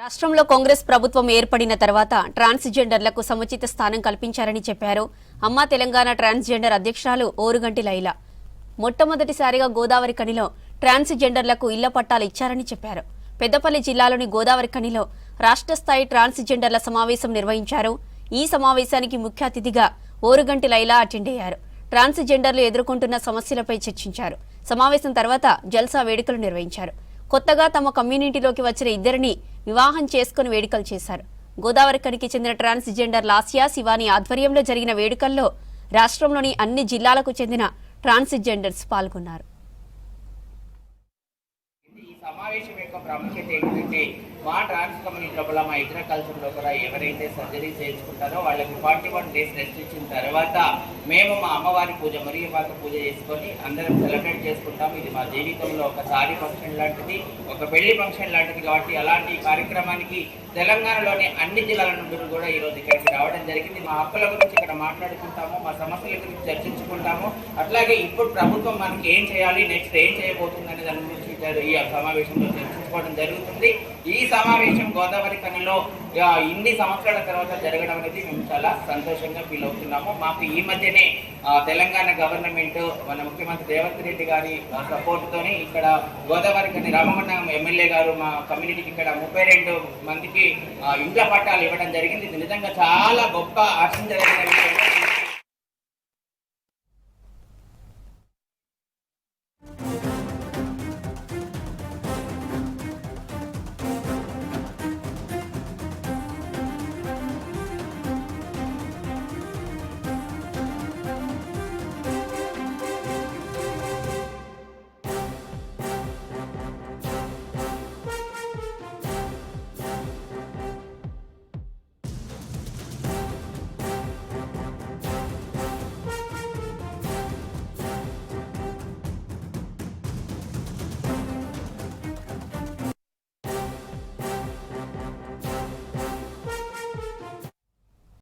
రాష్ట్రంలో కాంగ్రెస్ ప్రభుత్వం ఏర్పడిన తర్వాత ట్రాన్స్జెండర్లకు సముచిత స్థానం కల్పించారని చెప్పారు అమ్మా తెలంగాణ ట్రాన్స్జెండర్ అధ్యక్షురాలు ఓరుగంటి లైలా. మొట్టమొదటిసారిగా గోదావరి కనిలో ట్రాన్స్జెండర్లకు ఇళ్ల పట్టాలు ఇచ్చారని చెప్పారు. పెద్దపల్లి జిల్లాలోని గోదావరి కనిలో రాష్ట్ర స్థాయి ట్రాన్స్జెండర్ల సమావేశం నిర్వహించారు. ఈ సమావేశానికి ముఖ్య అతిథిగా ఓరుగంటి లైలా అటెండ్ అయ్యారు. ట్రాన్స్జెండర్లు ఎదుర్కొంటున్న సమస్యలపై చర్చించారు. సమావేశం తర్వాత జల్సా వేడుకలు నిర్వహించారు. కొత్తగా తమ కమ్యూనిటీలోకి వచ్చిన ఇద్దరిని వివాహం చేసుకుని వేడుకలు చేశారు. గోదావరి కనికి చెందిన ట్రాన్స్జెండర్ లాస్యా శివాని ఆధ్వర్యంలో జరిగిన వేడుకల్లో రాష్ట్రంలోని అన్ని జిల్లాలకు చెందిన ట్రాన్స్జెండర్స్ పాల్గొన్నారు. సమావేశం యొక్క ప్రాముఖ్యత ఏంటంటే మా ట్రాన్స్ కమ్యూనిటీ లోపల మా ఇతర కల్చర్లో కూడా ఎవరైతే సర్జరీ చేయించుకుంటారో వాళ్ళకి 41 డేస్ రెస్ట్ ఇచ్చిన తర్వాత మేము మా అమ్మవారి పూజ మరియపాక పూజ చేసుకొని అందరం సెలబ్రేట్ చేసుకుంటాం. ఇది మా జీవితంలో ఒక సారీ ఫంక్షన్ లాంటిది, ఒక పెళ్లి ఫంక్షన్ లాంటిది. కాబట్టి అలాంటి కార్యక్రమానికి తెలంగాణలోని అన్ని జిల్లాల నుండి కూడా ఈరోజు ఇక్కడికి రావడం జరిగింది. మా హక్కుల గురించి ఇక్కడ మాట్లాడుకుంటాము, మా సమస్యల గురించి చర్చించుకుంటాము. అట్లాగే ఇప్పుడు ప్రభుత్వం మనకి ఏం చేయాలి, నెక్స్ట్ ఏం చేయబోతుంది అనే దాని గురించి ఈ సమావేశంలో చర్చించుకోవడం జరుగుతుంది. ఈ సమావేశం గోదావరి కనిలో ఇన్ని సంవత్సరాల తర్వాత జరగడం అనేది మేము చాలా సంతోషంగా ఫీల్ అవుతున్నాము. మాకు ఈ మధ్యనే తెలంగాణ గవర్నమెంట్ మన ముఖ్యమంత్రి రేవంత్ రెడ్డి గారి సపోర్ట్ తోని ఇక్కడ గోదావరి కని రామగుండం ఎమ్మెల్యే గారు మా కమ్యూనిటీకి ఇక్కడ 32 మందికి ఇండ్ల పట్టాలు ఇవ్వడం జరిగింది. ఇది నిజంగా చాలా గొప్ప ఆశించదగిన విషయం.